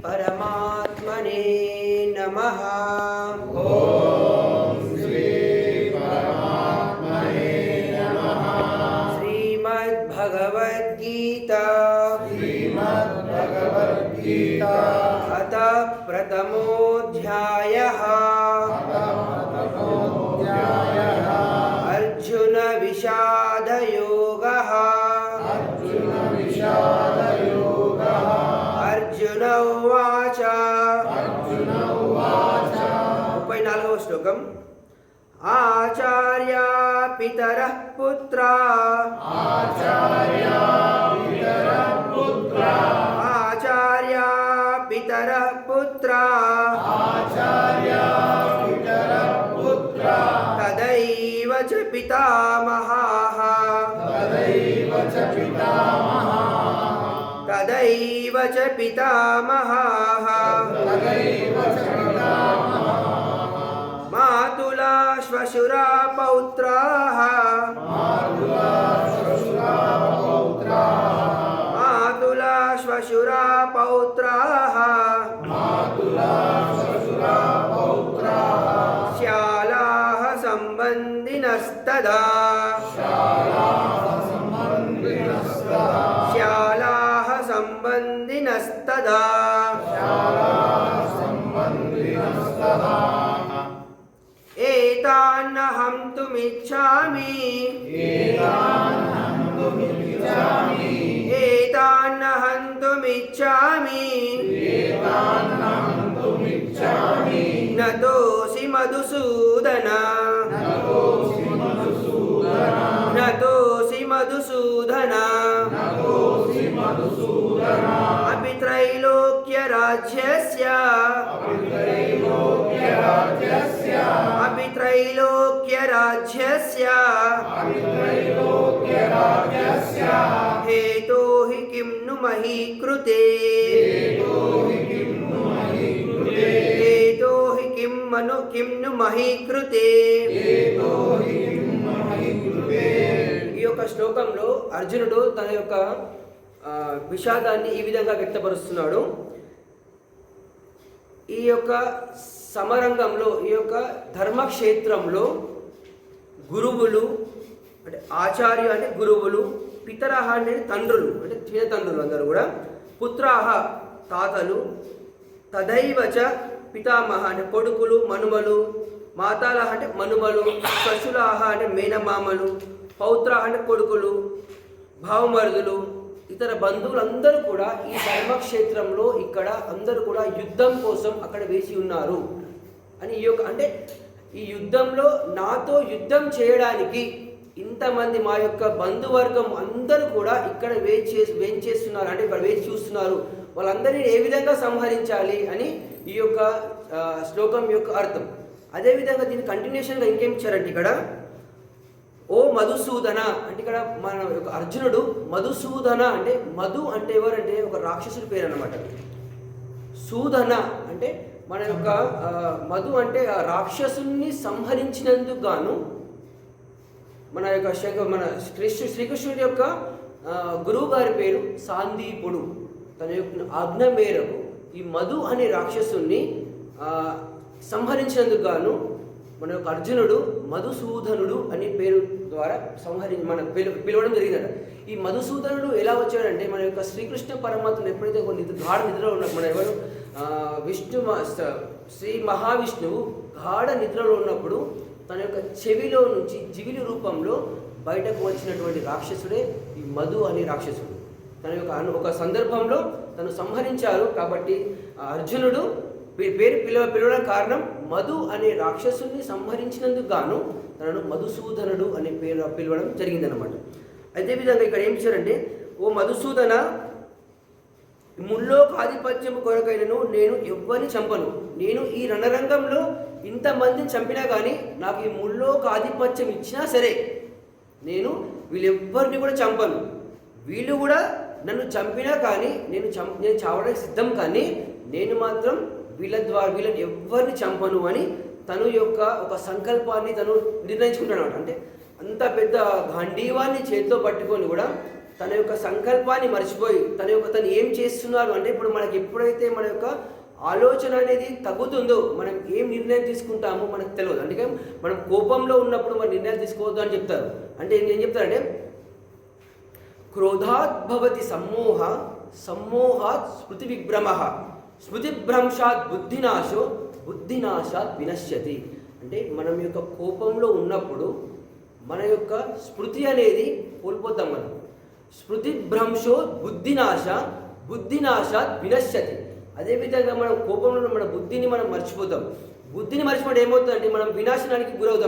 परमात्मने नमः। ओम श्री परमात्मने नमः। श्रीमद्भगवद्गीता अथ प्रथमोऽध्यायः। अर्जुन विषादयोगः। अर्जुन उवाच 34వ శ్లోకం। आचार्या पितरः पुत्रा आचार्या पितरः पुत्रा तदैव च पितामहाः मातुला श्वशुरा पौत्राः श्यालाः सम्बन्धिनस्तदा एतान्नहं तुमिच्छामि न तोऽसि मधुसूदन अपि त्रैलोक्यराज्यस्य हेतो हि किं नु मही कृते ఈ యొక్క శ్లోకంలో అర్జునుడు తన యొక్క విషాదాన్ని ఈ విధంగా వ్యక్తపరుస్తున్నాడు. ఈ యొక్క సమరంగంలో, ఈ యొక్క ధర్మక్షేత్రంలో గురువులు అంటే ఆచార్య అంటే గురువులు, పితరహ అంటే తండ్రులు అంటే చిన్నతండ్రులు అందరూ కూడా, పుత్రాహ తాతలు, తదైవచ పితామహ అంటే కొడుకులు మనుమలు, మాతాలహ అంటే మనుమలు, శ్వశులాహ అంటే మేనమామలు, పౌత్రాహ అంటే కొడుకులు, భావమరుదులు, ఇతర బంధువులందరూ కూడా ఈ ధర్మక్షేత్రంలో ఇక్కడ అందరూ కూడా యుద్ధం కోసం అక్కడ వేసి ఉన్నారు అని ఈ యొక్క అంటే ఈ యుద్ధంలో నాతో యుద్ధం చేయడానికి ఇంతమంది మా యొక్క బంధువర్గం అందరూ కూడా ఇక్కడ వేంచేస్తున్నారు అంటే ఇక్కడ వేచి చూస్తున్నారు, వాళ్ళందరినీ ఏ విధంగా సంహరించాలి అని ఈ యొక్క శ్లోకం యొక్క అర్థం. అదేవిధంగా దీని కంటిన్యూషన్గా ఇంకేం ఇచ్చారంటే ఇక్కడ ఓ మధుసూదన అంటే ఇక్కడ మన యొక్క అర్జునుడు మధుసూదన అంటే మధు అంటే ఎవరంటే ఒక రాక్షసుడి పేరు అన్నమాట. సూదన అంటే మన యొక్క మధు అంటే ఆ రాక్షసుని సంహరించినందుకు గాను మన యొక్క శ్రీకృష్ణుడి యొక్క గురువు గారి పేరు సాందీపుడు. తన యొక్క ఆజ్ఞ మేరకు ఈ మధు అనే రాక్షసుని సంహరించినందుకు గాను మన యొక్క అర్జునుడు మధుసూదనుడు అనే పేరు ద్వారా మన పిలవడం జరిగిందట. ఈ మధుసూదనుడు ఎలా వచ్చాడంటే మన యొక్క శ్రీకృష్ణ పరమాత్మను ఎప్పుడైతే ఒక గాఢ నిద్రలో ఉన్నప్పుడు మన ఎవరు శ్రీ మహావిష్ణువు గాఢ నిద్రలో ఉన్నప్పుడు తన యొక్క చెవిలో నుంచి జివిలి రూపంలో బయటకు వచ్చినటువంటి రాక్షసుడే ఈ మధు అనే రాక్షసుడు. తన యొక్క ఒక సందర్భంలో తను సంహరించారు కాబట్టి అర్జునుడు పేరు పిలవడం కారణం మధు అనే రాక్షసుని సంహరించినందుకు గాను తనను మధుసూదనుడు అనే పేరు పిలవడం జరిగిందనమాట. అదేవిధంగా ఇక్కడ ఏం చేశారంటే ఓ మధుసూదన, ముల్లోకాధిపత్యము కొరకైనను నేను ఎవ్వరిని చంపను. నేను ఈ రణరంగంలో ఇంతమందిని చంపినా కానీ నాకు ఈ ముల్లోకాధిపత్యం ఇచ్చినా సరే నేను వీళ్ళెవ్వరిని కూడా చంపను. వీళ్ళు కూడా నన్ను చంపినా కానీ నేను చావడానికి సిద్ధం, కానీ నేను మాత్రం వీళ్ళని ఎవరిని చంపను అని తను యొక్క ఒక సంకల్పాన్ని తను నిర్ణయించుకుంటాడు. అంటే అంత పెద్ద గాంధీవాన్ని చేతిలో పట్టుకొని కూడా తన యొక్క సంకల్పాన్ని మర్చిపోయి తను ఏం చేస్తున్నారు అంటే ఇప్పుడు మనకి ఎప్పుడైతే మన యొక్క ఆలోచన అనేది తగ్గుతుందో మనం ఏం నిర్ణయం తీసుకుంటామో మనకు తెలియదు. అందుకే మనం కోపంలో ఉన్నప్పుడు మన నిర్ణయాలు తీసుకోవద్దు అని చెప్తారు. అంటే ఏం చెప్తారంటే క్రోధాత్ భవతి సమ్మోహ సమ్మోహాత్ స్మృతి విభ్రమ స్మృతిభ్రంశాత్ బుద్ధినాశో బుద్ధినాశాత్ వినశ్యతి. అంటే మనం యొక్క కోపంలో ఉన్నప్పుడు మన యొక్క స్మృతి అనేది కోల్పోతాం. మనం స్మృతిభ్రంశో బుద్ధినాశాత్ వినశ్యతి. అదేవిధంగా మనం కోపంలో మన బుద్ధిని మనం మర్చిపోతాం. బుద్ధిని మర్చిపోతే ఏమవుతుందంటే మనం వినాశనానికి గురవుతాం.